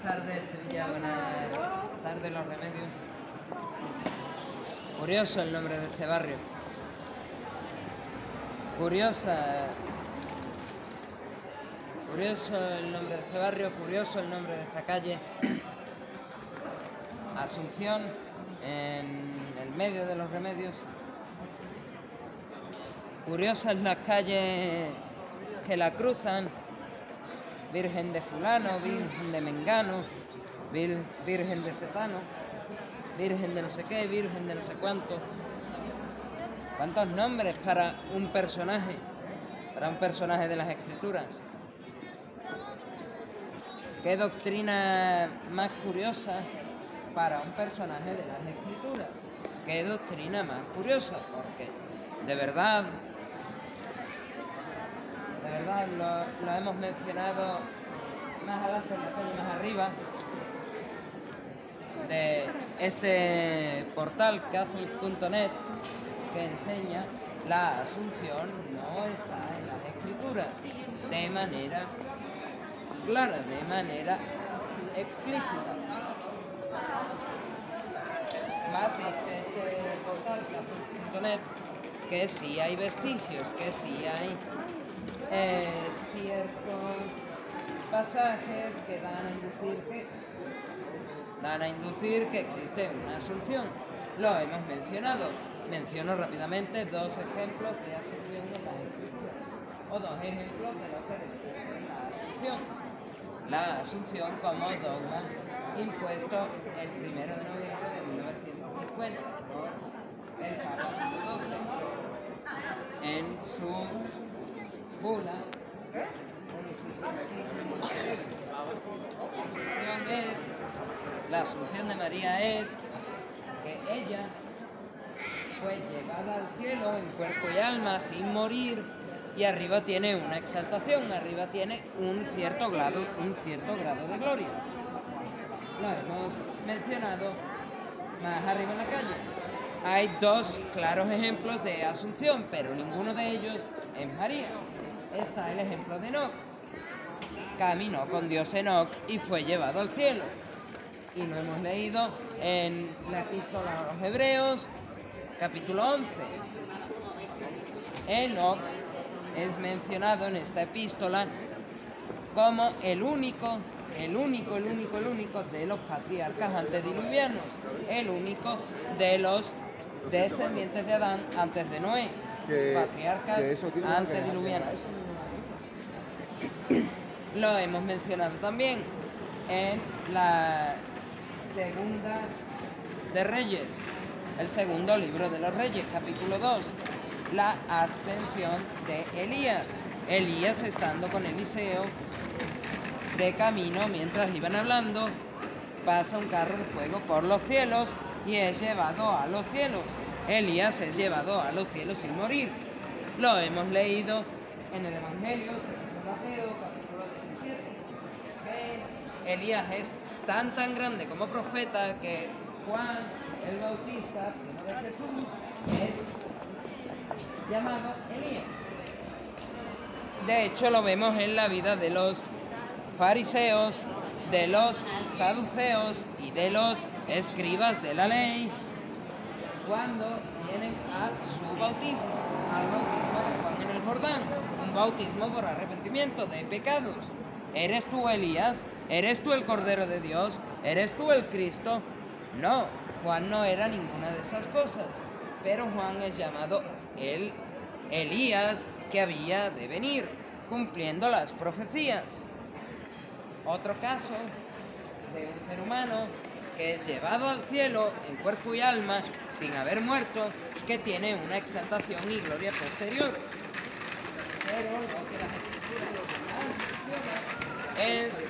Buenas tardes, Sevilla, buenas tardes, Los Remedios. Curioso el nombre de este barrio. Curioso el nombre de este barrio, curioso el nombre de esta calle. Asunción, en el medio de Los Remedios. Curiosas las calles que la cruzan. Virgen de fulano, Virgen de mengano, Virgen de setano, Virgen de no sé qué, Virgen de no sé cuánto. ¿Cuántos nombres para un personaje de las Escrituras? ¿Qué doctrina más curiosa para un personaje de las Escrituras? ¿Qué doctrina más curiosa? Porque de verdad lo hemos mencionado más abajo, más arriba, de este portal catholic.net, que enseña la Asunción no está en las Escrituras de manera clara, de manera explícita. Más dice este portal catholic.net que sí hay vestigios, que sí hay ciertos pasajes que dan a inducir que existe una asunción. Lo hemos mencionado. Menciono rápidamente dos ejemplos de asunción en la Escritura, o dos ejemplos de lo que debe ser la asunción. La asunción como dogma impuesto el 1 de noviembre de 1950 por el Papa Pío XII en su bula. La asunción de María es que ella fue llevada al cielo en cuerpo y alma sin morir, y arriba tiene una exaltación, arriba tiene un cierto grado de gloria. Lo hemos mencionado más arriba en la calle. Hay dos claros ejemplos de asunción, pero ninguno de ellos es María. Está el ejemplo de Enoc. Caminó con Dios Enoc y fue llevado al cielo. Y lo hemos leído en la Epístola a los Hebreos, capítulo 11. Enoc es mencionado en esta epístola como el único de los patriarcas antediluvianos, el único de los descendientes de Adán antes de Noé, patriarcas antediluvianos. Lo hemos mencionado también en la segunda de Reyes, el segundo libro de los Reyes, capítulo 2, la ascensión de Elías. Elías, estando con Eliseo de camino, mientras iban hablando, pasa un carro de fuego por los cielos y es llevado a los cielos. Elías es llevado a los cielos sin morir. Lo hemos leído en el Evangelio según Mateo, capítulo 17. Que Elías es tan grande como profeta que Juan el Bautista, primo de Jesús, es llamado Elías. De hecho, lo vemos en la vida de los fariseos, de los saduceos y de los escribas de la ley, cuando vienen a su bautismo, al bautismo de Juan en el Jordán, un bautismo por arrepentimiento de pecados. ¿Eres tú Elías? ¿Eres tú el Cordero de Dios? ¿Eres tú el Cristo? No, Juan no era ninguna de esas cosas, pero Juan es llamado el Elías que había de venir, cumpliendo las profecías. Otro caso de un ser humano que es llevado al cielo en cuerpo y alma sin haber muerto y que tiene una exaltación y gloria posterior. Pero lo que las Escrituras es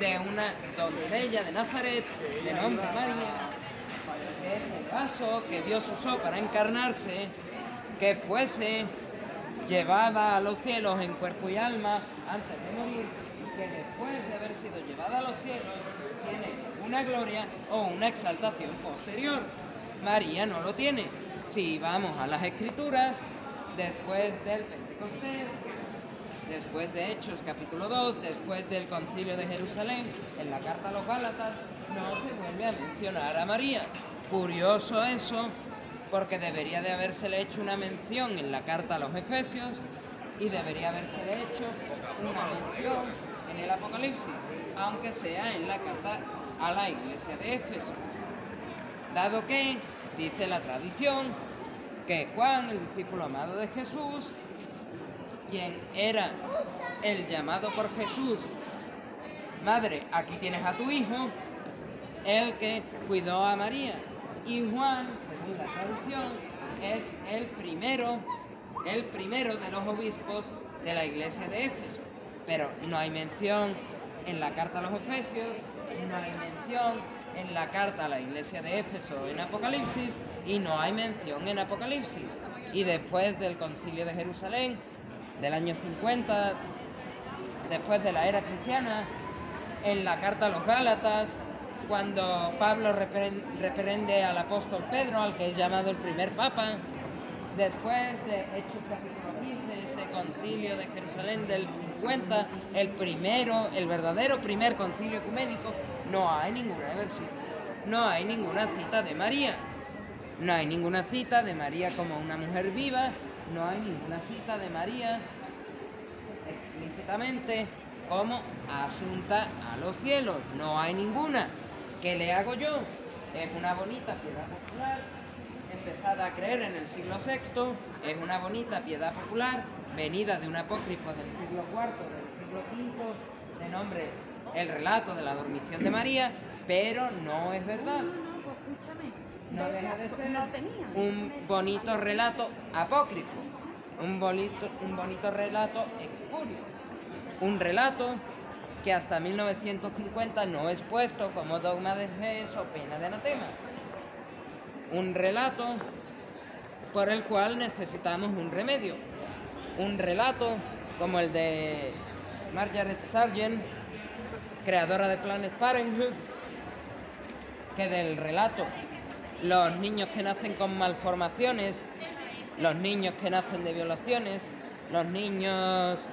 de una doncella de Nazaret de nombre María, que es el vaso que Dios usó para encarnarse, que fuese llevada a los cielos en cuerpo y alma antes de morir, y que después de haber sido llevada a los cielos tiene una gloria o una exaltación posterior. María no lo tiene. Si vamos a las Escrituras, después del Pentecostés, después de Hechos capítulo 2, después del Concilio de Jerusalén, en la carta a los Gálatas, no se vuelve a mencionar a María. Curioso eso, porque debería de habérsele hecho una mención en la carta a los Efesios y debería habérsele hecho una mención en el Apocalipsis, aunque sea en la carta a la iglesia de Éfeso. Dado que, dice la tradición, que Juan, el discípulo amado de Jesús, quien era el llamado por Jesús, madre, aquí tienes a tu hijo, el que cuidó a María. Y Juan, según la tradición, es el primero de los obispos de la iglesia de Éfeso. Pero no hay mención en la carta a los Efesios, no hay mención en la carta a la iglesia de Éfeso en Apocalipsis, y no hay mención en Apocalipsis. Y después del Concilio de Jerusalén, del año 50, después de la era cristiana, en la carta a los Gálatas, cuando Pablo reprende al apóstol Pedro, al que es llamado el primer papa, después de Hechos capítulo 15, ese concilio de Jerusalén del 50, el verdadero primer concilio ecuménico, no hay ninguna versión, no hay ninguna cita de María. No hay ninguna cita de María como una mujer viva, no hay ninguna cita de María explícitamente como asunta a los cielos, no hay ninguna. ¿Qué le hago yo? Es una bonita piedad popular, empezada a creer en el siglo VI, es una bonita piedad popular, venida de un apócrifo del siglo IV, del siglo V, de nombre El relato de la dormición de María, pero no es verdad. No deja de ser un bonito relato apócrifo, un bonito relato expurio, un relato que hasta 1950 no es puesto como dogma de fe o pena de anatema. Un relato por el cual necesitamos un remedio. Un relato como el de Margaret Sargent, creadora de Planned Parenthood, que del relato los niños que nacen con malformaciones, los niños que nacen de violaciones, los niños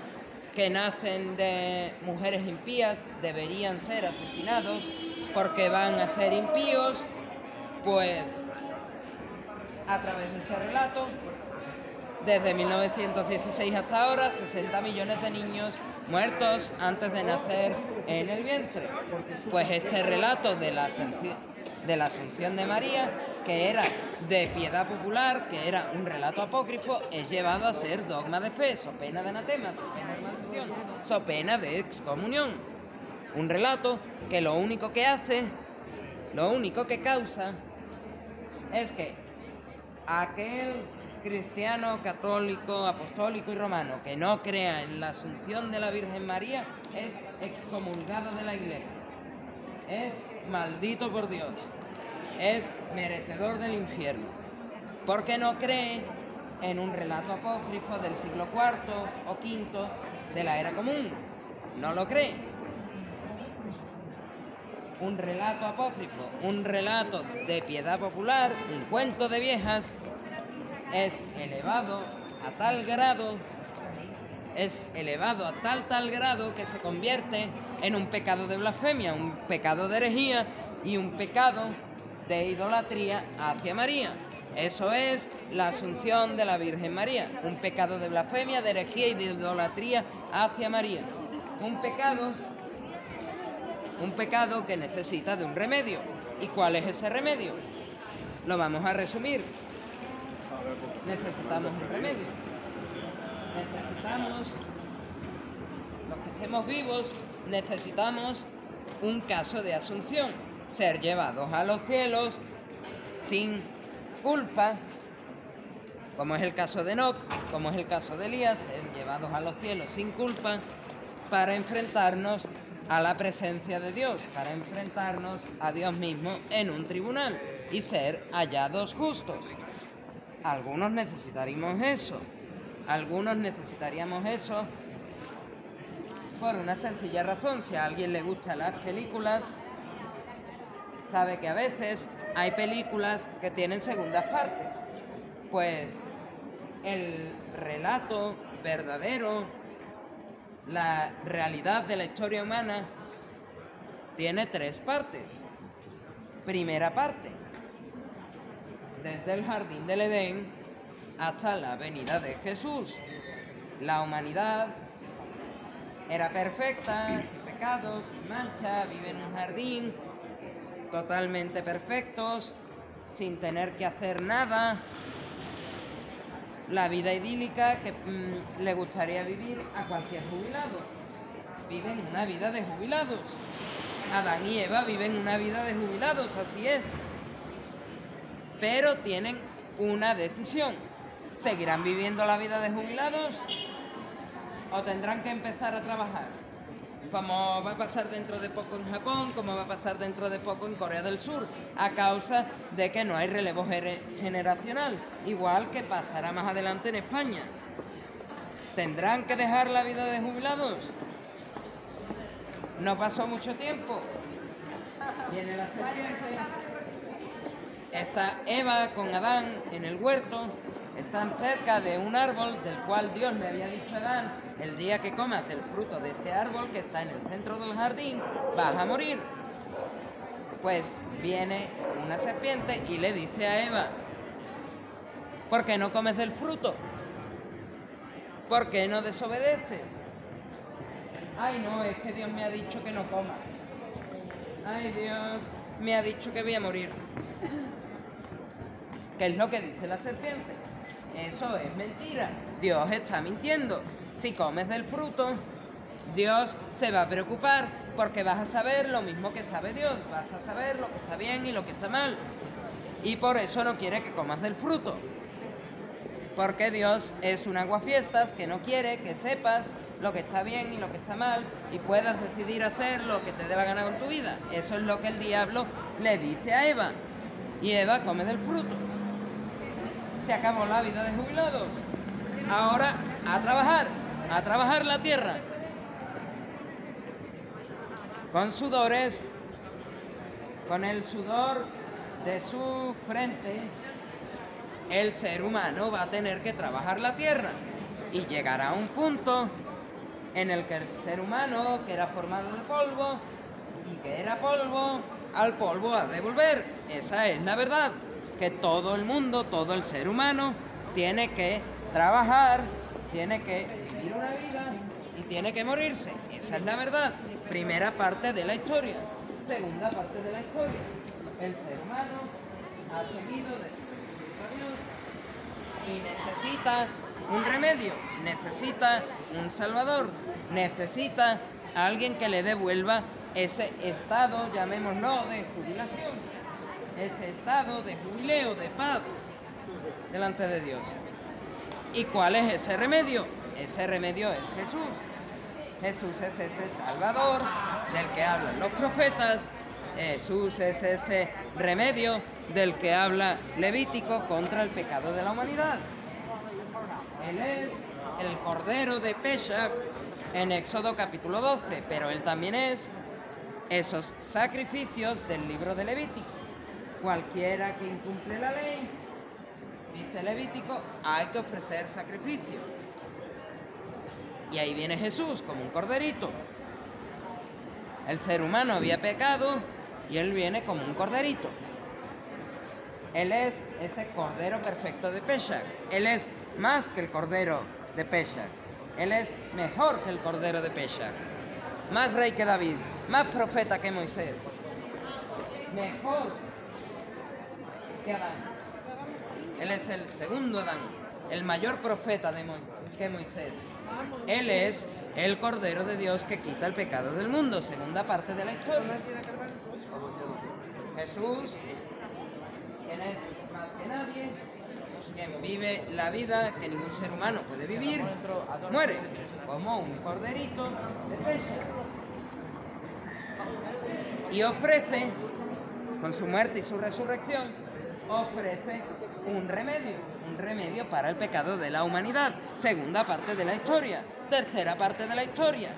que nacen de mujeres impías deberían ser asesinados porque van a ser impíos, pues a través de ese relato, desde 1916 hasta ahora, 60 millones de niños muertos antes de nacer en el vientre. Pues este relato de la Asunción de María, que era de piedad popular, que era un relato apócrifo, es llevado a ser dogma de fe, so pena de anatema, so pena de maldición, so pena de excomunión. Un relato que lo único que hace, lo único que causa, es que aquel cristiano, católico, apostólico y romano que no crea en la Asunción de la Virgen María es excomulgado de la Iglesia, es maldito por Dios, es merecedor del infierno, porque no cree en un relato apócrifo del siglo IV o V de la era común, no lo cree. Un relato apócrifo, un relato de piedad popular, un cuento de viejas, es elevado a tal grado, tal grado que se convierte en un pecado de blasfemia, un pecado de herejía y un pecado de idolatría hacia María. Eso es la Asunción de la Virgen María, un pecado de blasfemia, de herejía y de idolatría hacia María. Un pecado que necesita de un remedio. ¿Y cuál es ese remedio? Lo vamos a resumir. Necesitamos un remedio. Necesitamos, los que estemos vivos, necesitamos un caso de asunción. Ser llevados a los cielos sin culpa, como es el caso de Enoc, como es el caso de Elías, ser llevados a los cielos sin culpa para enfrentarnos a la presencia de Dios, para enfrentarnos a Dios mismo en un tribunal y ser hallados justos. Algunos necesitaríamos eso por una sencilla razón. Si a alguien le gustan las películas, sabe que a veces hay películas que tienen segundas partes. Pues el relato verdadero la realidad de la historia humana tiene tres partes. Primera parte, desde el jardín del Edén hasta la venida de Jesús. La humanidad era perfecta, sin pecados, sin mancha, vive en un jardín, totalmente perfectos, sin tener que hacer nada. La vida idílica que le gustaría vivir a cualquier jubilado. Viven una vida de jubilados. Adán y Eva viven una vida de jubilados, así es. Pero tienen una decisión. ¿Seguirán viviendo la vida de jubilados o tendrán que empezar a trabajar? Como va a pasar dentro de poco en Japón, como va a pasar dentro de poco en Corea del Sur, a causa de que no hay relevo generacional, igual que pasará más adelante en España. ¿Tendrán que dejar la vida de jubilados? No pasó mucho tiempo. Viene la serpiente. Está Eva con Adán en el huerto. Están cerca de un árbol del cual Dios le había dicho a Adán: el día que comas del fruto de este árbol que está en el centro del jardín, vas a morir. Pues viene una serpiente y le dice a Eva: ¿por qué no comes del fruto? ¿Por qué no desobedeces? Ay, no, es que Dios me ha dicho que no coma. Ay, Dios me ha dicho que voy a morir. ¿Qué es lo que dice la serpiente? Eso es mentira. Dios está mintiendo. Si comes del fruto, Dios se va a preocupar porque vas a saber lo mismo que sabe Dios. Vas a saber lo que está bien y lo que está mal. Y por eso no quiere que comas del fruto. Porque Dios es un aguafiestas que no quiere que sepas lo que está bien y lo que está mal y puedas decidir hacer lo que te dé la gana con tu vida. Eso es lo que el diablo le dice a Eva. Y Eva come del fruto. Se acabó la vida de jubilados. Ahora a trabajar la tierra. Con sudores, con el sudor de su frente, el ser humano va a tener que trabajar la tierra. Y llegará a un punto en el que el ser humano, que era formado de polvo y que era polvo, al polvo ha de volver. Esa es la verdad. Que todo el mundo, todo el ser humano, tiene que trabajar, tiene que vivir una vida y tiene que morirse. Esa es la verdad. Primera parte de la historia. Segunda parte de la historia. El ser humano ha seguido desobedeciendo a Dios y necesita un remedio, necesita un salvador, necesita a alguien que le devuelva ese estado, llamémoslo, de jubilación. Ese estado de jubileo, de paz delante de Dios. ¿Y cuál es ese remedio? Ese remedio es Jesús. Jesús es ese Salvador del que hablan los profetas. Jesús es ese remedio del que habla Levítico contra el pecado de la humanidad. Él es el Cordero de Pesach en Éxodo capítulo 12, pero Él también es esos sacrificios del libro de Levítico. Cualquiera que incumple la ley, dice Levítico, hay que ofrecer sacrificio. Y ahí viene Jesús como un corderito. El ser humano había pecado y Él viene como un corderito. Él es ese cordero perfecto de Pesach. Él es más que el cordero de Pesach. Él es mejor que el cordero de Pesach. Más rey que David, más profeta que Moisés. Mejor que Adán. Él es el segundo Adán, el mayor profeta que Moisés. Él es el Cordero de Dios que quita el pecado del mundo, segunda parte de la historia. Jesús, quien es más que nadie, quien vive la vida que ningún ser humano puede vivir, muere como un corderito de Pesach. Y ofrece, con su muerte y su resurrección, ofrece un remedio para el pecado de la humanidad. Segunda parte de la historia. Tercera parte de la historia.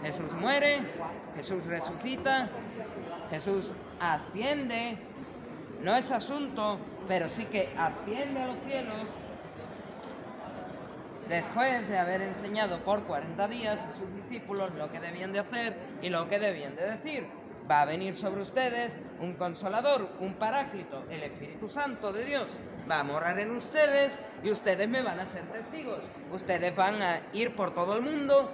Jesús muere, Jesús resucita, Jesús asciende. No es asunto, pero sí que asciende a los cielos. después de haber enseñado por 40 días a sus discípulos lo que debían de hacer y lo que debían de decir. Va a venir sobre ustedes un consolador, un paráclito, el Espíritu Santo de Dios. Va a morar en ustedes y ustedes me van a ser testigos. Ustedes van a ir por todo el mundo,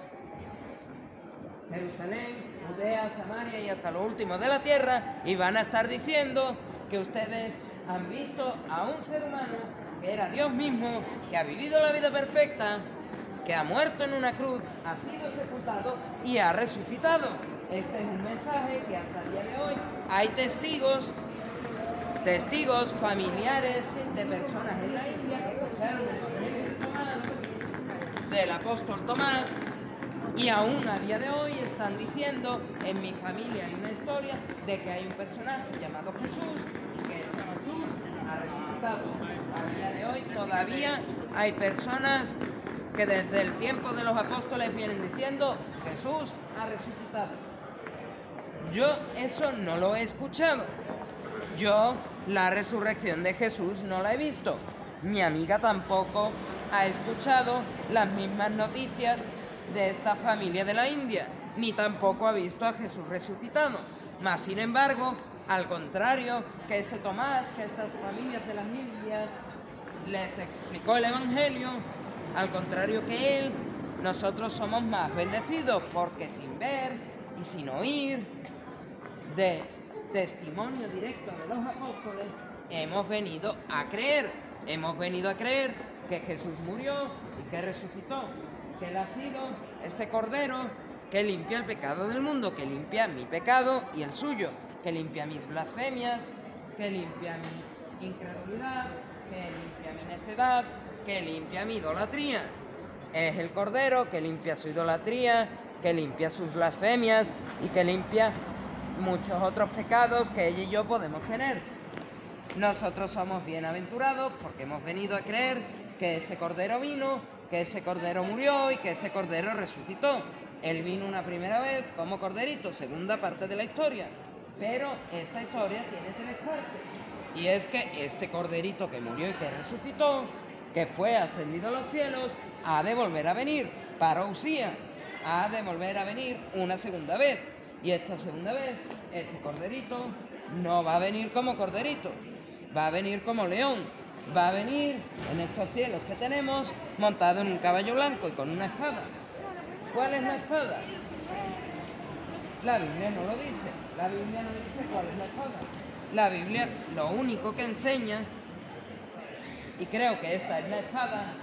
Jerusalén, Judea, Samaria y hasta lo último de la tierra, y van a estar diciendo que ustedes han visto a un ser humano que era Dios mismo, que ha vivido la vida perfecta, que ha muerto en una cruz, ha sido sepultado y ha resucitado. Este es un mensaje que hasta el día de hoy hay testigos familiares de personas en la India que escucharon el Evangelio de Tomás, del apóstol Tomás, y aún a día de hoy están diciendo: en mi familia hay una historia de que hay un personaje llamado Jesús y que este Jesús ha resucitado. A día de hoy todavía hay personas que desde el tiempo de los apóstoles vienen diciendo: Jesús ha resucitado. Yo eso no lo he escuchado. Yo la resurrección de Jesús no la he visto. Mi amiga tampoco ha escuchado las mismas noticias de esta familia de la India, ni tampoco ha visto a Jesús resucitado. Mas, sin embargo, al contrario que ese Tomás, que estas familias de las Indias les explicó el Evangelio, al contrario que él, nosotros somos más bendecidos, porque sin ver y sin oír de testimonio directo de los apóstoles, hemos venido a creer que Jesús murió y que resucitó, que Él ha sido ese Cordero que limpia el pecado del mundo, que limpia mi pecado y el suyo, que limpia mis blasfemias, que limpia mi incredulidad, que limpia mi necedad, que limpia mi idolatría. Es el Cordero que limpia su idolatría, que limpia sus blasfemias y que limpia muchos otros pecados que ella y yo podemos tener. Nosotros somos bienaventurados porque hemos venido a creer que ese Cordero vino, que ese Cordero murió y que ese Cordero resucitó. Él vino una primera vez como Corderito, segunda parte de la historia, pero esta historia tiene 3 partes. Y es que este Corderito que murió y que resucitó, que fue ascendido a los cielos, ha de volver a venir, parousia, ha de volver a venir una segunda vez. Y esta segunda vez, este Corderito no va a venir como Corderito, va a venir como león, va a venir en estos cielos que tenemos montado en un caballo blanco y con una espada. ¿Cuál es la espada? La Biblia no lo dice, la Biblia no dice cuál es la espada. La Biblia lo único que enseña, y creo que esta es la espada,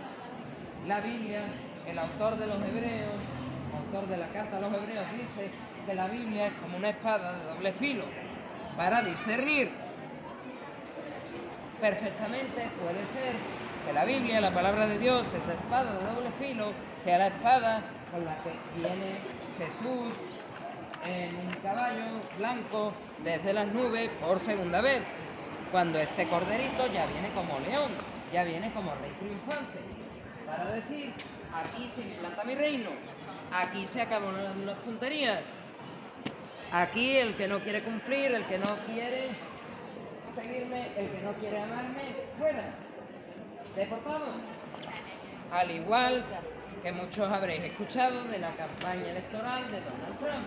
la Biblia, el autor de los Hebreos, autor de la carta a los Hebreos, dice que la Biblia es como una espada de doble filo para discernir. Perfectamente puede ser que la Biblia, la palabra de Dios, esa espada de doble filo, sea la espada con la que viene Jesús en un caballo blanco desde las nubes por segunda vez, cuando este Corderito ya viene como león, ya viene como rey triunfante, para decir: aquí se implanta mi reino, aquí se acaban las tonterías, aquí el que no quiere cumplir, el que no quiere seguirme, el que no quiere amarme, fuera, deportado. Al igual que muchos habréis escuchado de la campaña electoral de Donald Trump: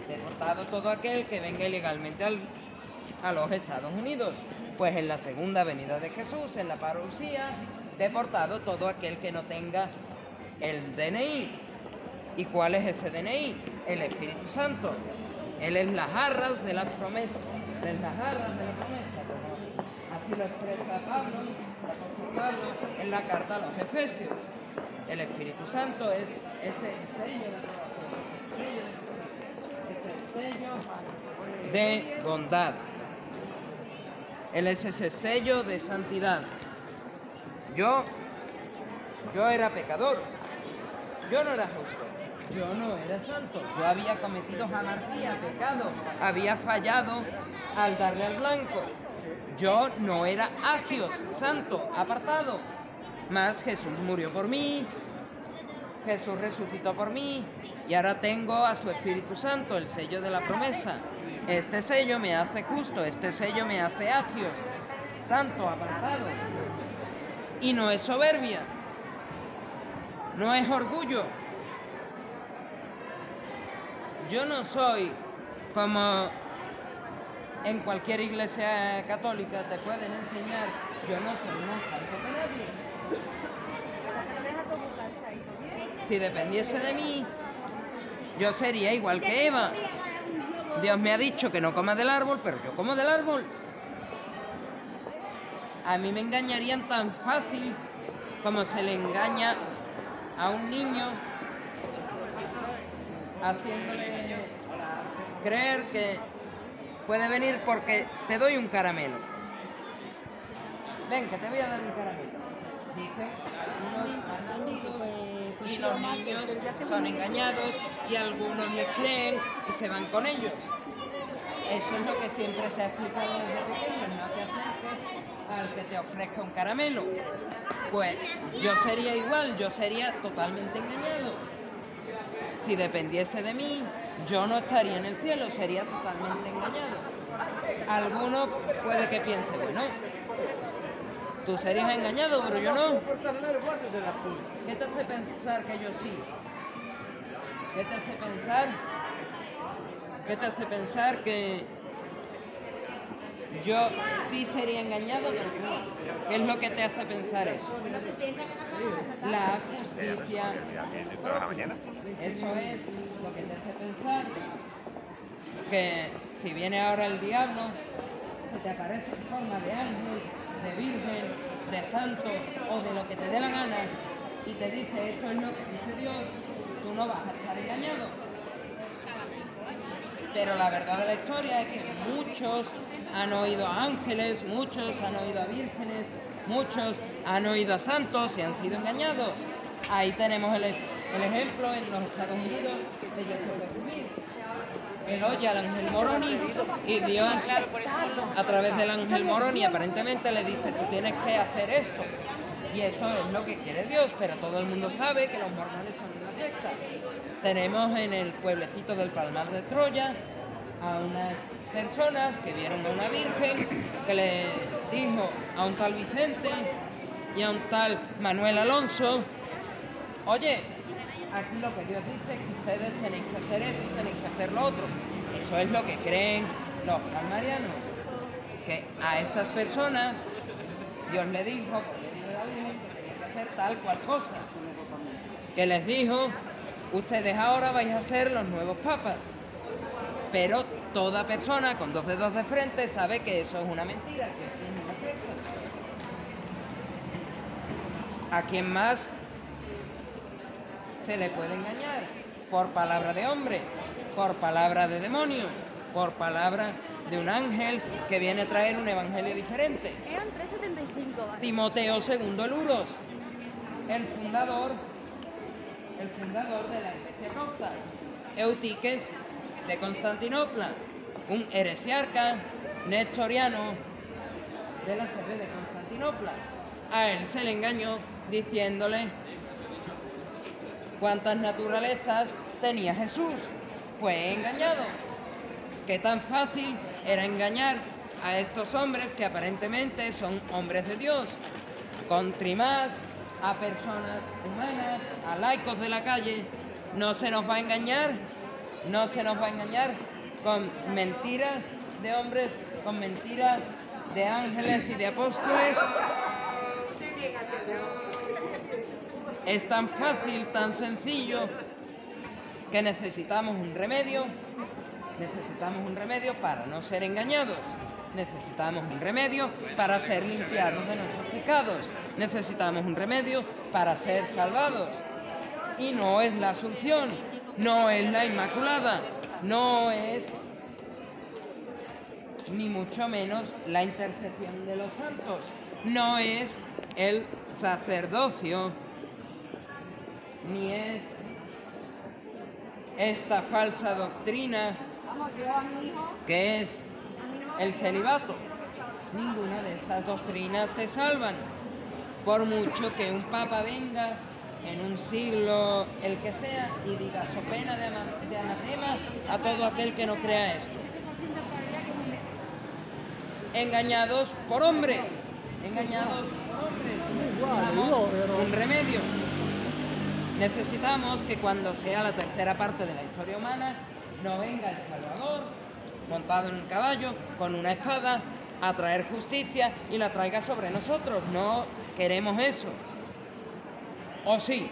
deportado todo aquel que venga ilegalmente a los Estados Unidos. Pues en la segunda venida de Jesús, en la parousia, deportado todo aquel que no tenga el DNI. ¿Y cuál es ese DNI? El Espíritu Santo. Él es las arras de las promesas. Él es las arras de la promesa, como así lo expresa Pablo, el apóstol Pablo, en la carta a los Efesios. El Espíritu Santo es ese sello de aprobación, ese sello de bondad. Él es ese sello de santidad. Yo era pecador, yo no era justo, yo no era santo, yo había cometido anarquía, pecado, había fallado al darle al blanco. Yo no era agios, santo, apartado. Mas Jesús murió por mí, Jesús resucitó por mí y ahora tengo a su Espíritu Santo, el sello de la promesa. Este sello me hace justo, este sello me hace agios, santo, apartado. Y no es soberbia, no es orgullo. Yo no soy como en cualquier iglesia católica te pueden enseñar, yo no soy más santo que nadie. Si dependiese de mí, yo sería igual que Eva. Dios me ha dicho que no coma del árbol, pero yo como del árbol. A mí me engañarían tan fácil como se le engaña a un niño haciéndole creer que puede venir porque te doy un caramelo. Ven, que te voy a dar un caramelo. Dicen algunos han nacido y los niños son engañados y algunos les creen y se van con ellos. Eso es lo que siempre se ha explicado desde pequeños, no te acerques al que te ofrezca un caramelo. Pues yo sería igual, yo sería totalmente engañado. Si dependiese de mí, yo no estaría en el cielo, sería totalmente engañado. Alguno puede que piense, bueno, tú serías engañado, pero yo no. ¿Qué te hace pensar que yo sí? ¿Qué te hace pensar? ¿Qué te hace pensar que yo sí sería engañado, pero tú no? ¿Qué es lo que te hace pensar eso? La justicia propia. Eso es lo que te hace pensar que si viene ahora el diablo, se te aparece en forma de ángel, de virgen, de santo o de lo que te dé la gana y te dice esto es lo que dice Dios, tú no vas a estar engañado. Pero la verdad de la historia es que muchos han oído a ángeles, muchos han oído a vírgenes, muchos han oído a santos y han sido engañados. Ahí tenemos el ejemplo en los Estados Unidos de Joseph Smith. Él oye al ángel Moroni y Dios, a través del ángel Moroni, aparentemente le dice, tú tienes que hacer esto. Y esto es lo que quiere Dios, pero todo el mundo sabe que los mormones son una secta. Tenemos en el pueblecito del Palmar de Troya a unas personas que vieron a una virgen que le dijo a un tal Vicente y a un tal Manuel Alonso, oye, aquí lo que Dios dice es que ustedes tenéis que hacer esto y tenéis que hacer lo otro. Eso es lo que creen los palmarianos, que a estas personas Dios le dijo, por medio de la Virgen, que tenían que hacer tal cual cosa. Que les dijo, ustedes ahora vais a ser los nuevos papas. Pero toda persona con 2 dedos de frente sabe que eso es una mentira, que eso es una secta. ¿A quién más se le puede engañar? Por palabra de hombre, por palabra de demonio, por palabra de un ángel que viene a traer un evangelio diferente. Eran 375, ¿vale? Timoteo II Luros, el fundador de la iglesia copta. Eutiques de Constantinopla, un heresiarca nestoriano de la sede de Constantinopla. A él se le engañó diciéndole cuántas naturalezas tenía Jesús. Fue engañado. Qué tan fácil era engañar a estos hombres que aparentemente son hombres de Dios. Contrimás a personas humanas, a laicos de la calle. No se nos va a engañar, no se nos va a engañar con mentiras de hombres, con mentiras de ángeles y de apóstoles. Es tan fácil, tan sencillo, que necesitamos un remedio para no ser engañados, necesitamos un remedio para ser limpiados de nuestros pecados, necesitamos un remedio para ser salvados. Y no es la Asunción, no es la Inmaculada, no es ni mucho menos la intercesión de los santos, no es el sacerdocio, ni es esta falsa doctrina que es el celibato. Ninguna de estas doctrinas te salvan, por mucho que un papa venga en un siglo, el que sea, y diga so pena de anatema a todo aquel que no crea esto. Engañados por hombres, un remedio. Necesitamos que cuando sea la tercera parte de la historia humana, no venga el Salvador montado en un caballo, con una espada, a traer justicia y la traiga sobre nosotros. No queremos eso. ¿O sí?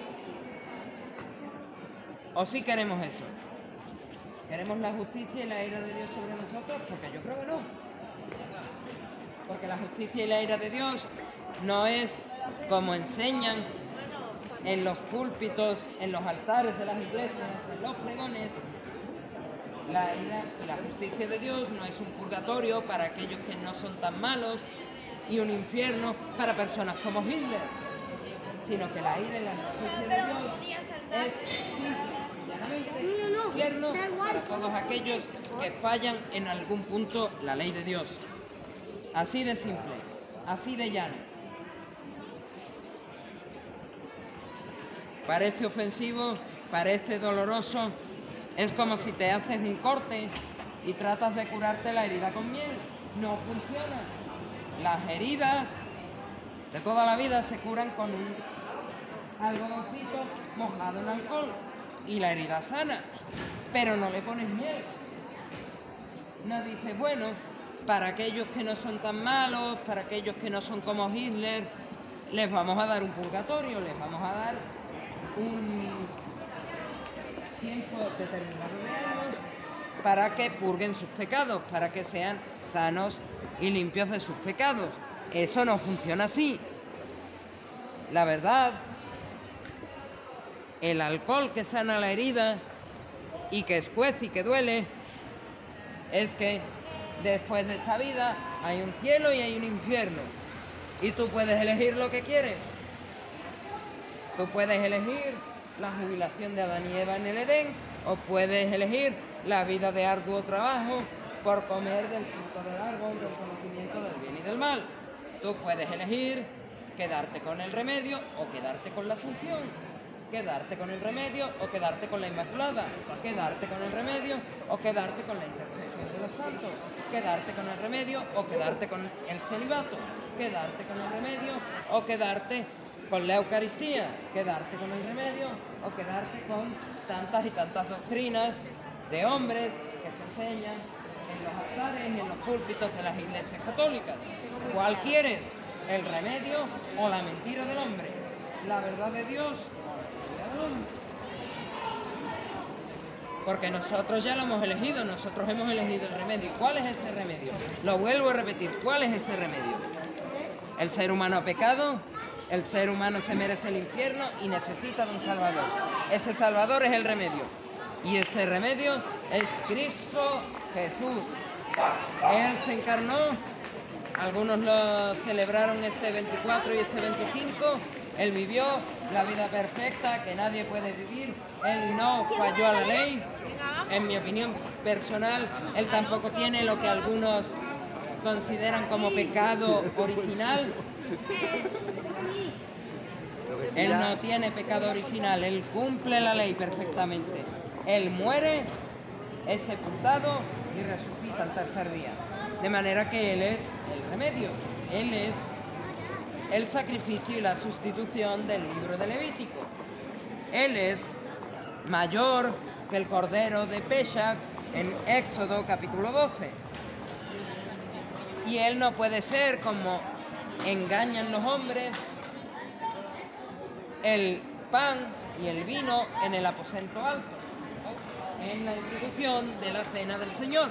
¿O sí queremos eso? ¿Queremos la justicia y la ira de Dios sobre nosotros? Porque yo creo que no. Porque la justicia y la ira de Dios no es como enseñan en los púlpitos, en los altares de las iglesias, en los pregones. La ira y la justicia de Dios no es un purgatorio para aquellos que no son tan malos y un infierno para personas como Hitler, sino que la ira y la justicia de Dios es simple y llanamente un infierno para todos aquellos que fallan en algún punto la ley de Dios. Así de simple, así de llano. Parece ofensivo, parece doloroso. Es como si te haces un corte y tratas de curarte la herida con miel. No funciona. Las heridas de toda la vida se curan con un algodoncito mojado en alcohol y la herida sana, pero no le pones miel. No dices, bueno, para aquellos que no son tan malos, para aquellos que no son como Hitler, les vamos a dar un purgatorio, les vamos a dar un tiempo determinado de años para que purguen sus pecados, para que sean sanos y limpios de sus pecados. Eso no funciona así. La verdad, el alcohol que sana la herida y que escuece y que duele, es que después de esta vida hay un cielo y hay un infierno. Y tú puedes elegir lo que quieres. Tú puedes elegir la jubilación de Adán y Eva en el Edén, o puedes elegir la vida de arduo trabajo por comer del fruto del árbol del conocimiento del bien y del mal. Tú puedes elegir quedarte con el remedio o quedarte con la asunción, quedarte con el remedio o quedarte con la Inmaculada, quedarte con el remedio o quedarte con la intercesión de los santos, quedarte con el remedio o quedarte con el celibato, quedarte con el remedio o quedarte con la Eucaristía, quedarte con el remedio o quedarte con tantas y tantas doctrinas de hombres que se enseñan en los altares y en los púlpitos de las iglesias católicas. ¿Cuál quieres? ¿El remedio o la mentira del hombre? ¿La verdad de Dios o la mentira del hombre? Porque nosotros ya lo hemos elegido, nosotros hemos elegido el remedio. ¿Cuál es ese remedio? Lo vuelvo a repetir, ¿cuál es ese remedio? El ser humano ha pecado, el ser humano se merece el infierno y necesita de un Salvador. Ese Salvador es el remedio. Y ese remedio es Cristo Jesús. Él se encarnó, algunos lo celebraron este 24 y este 25. Él vivió la vida perfecta que nadie puede vivir. Él no falló a la ley. En mi opinión personal, él tampoco tiene lo que algunos consideran como pecado original. Él no tiene pecado original, él cumple la ley perfectamente. Él muere, es sepultado y resucita al tercer día. De manera que él es el remedio, él es el sacrificio y la sustitución del libro de Levítico. Él es mayor que el cordero de Pesach en Éxodo capítulo 12. Y él no puede ser como engañan los hombres, el pan y el vino en el aposento alto, en la institución de la cena del Señor.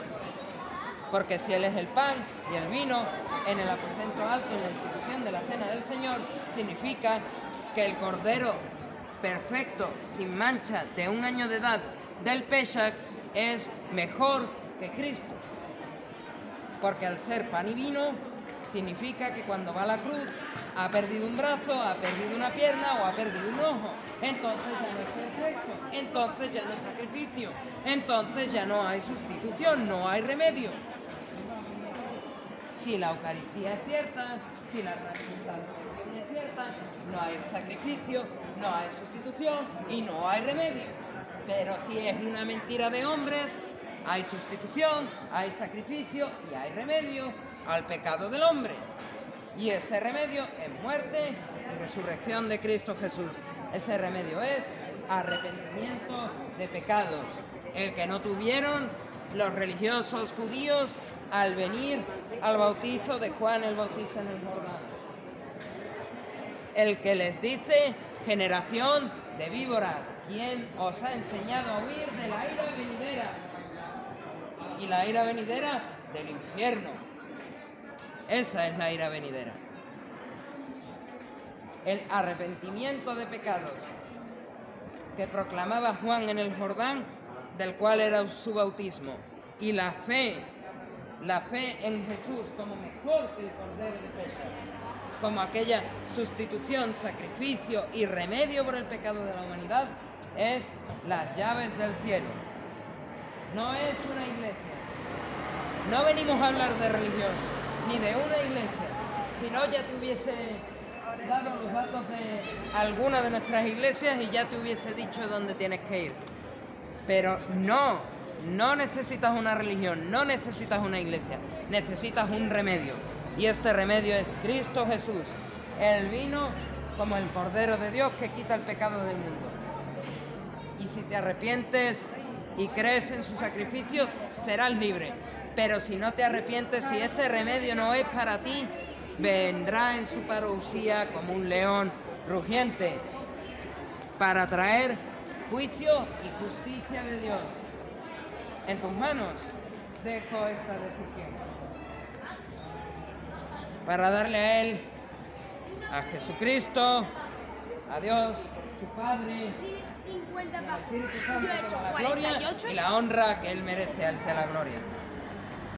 Porque si Él es el pan y el vino en el aposento alto, en la institución de la cena del Señor, significa que el cordero perfecto, sin mancha, de 1 año de edad del Pesach, es mejor que Cristo. Porque al ser pan y vino, significa que cuando va a la cruz ha perdido un brazo, ha perdido una pierna o ha perdido un ojo. Entonces ya no es perfecto, entonces ya no es sacrificio, entonces ya no hay sustitución, no hay remedio. Si la Eucaristía es cierta, si la transubstanciación es cierta, no hay sacrificio, no hay sustitución y no hay remedio. Pero si es una mentira de hombres, hay sustitución, hay sacrificio y hay remedio al pecado del hombre. Y ese remedio es muerte y resurrección de Cristo Jesús. Ese remedio es arrepentimiento de pecados, el que no tuvieron los religiosos judíos al venir al bautizo de Juan el Bautista en el Jordán. El que les dice: generación de víboras, ¿quién os ha enseñado a huir de la ira venidera? Y la ira venidera del infierno. Esa es la ira venidera. El arrepentimiento de pecados que proclamaba Juan en el Jordán, del cual era su bautismo, y la fe en Jesús como mejor que el cordero de Pesaj, como aquella sustitución, sacrificio y remedio por el pecado de la humanidad, es las llaves del cielo. No es una iglesia. No venimos a hablar de religión, ni de una iglesia. Si no, ya te hubiese dado los datos de alguna de nuestras iglesias y ya te hubiese dicho dónde tienes que ir. Pero no necesitas una religión, no necesitas una iglesia, necesitas un remedio. Y este remedio es Cristo Jesús. Él vino como el Cordero de Dios que quita el pecado del mundo. Y si te arrepientes y crees en su sacrificio, serás libre. Pero si no te arrepientes, si este remedio no es para ti, vendrá en su parucía como un león rugiente para traer juicio y justicia de Dios. En tus manos dejo esta decisión, para darle a Él, a Jesucristo, a Dios, su Padre, al Espíritu Santo, toda la gloria y la honra que Él merece. A Él sea la gloria.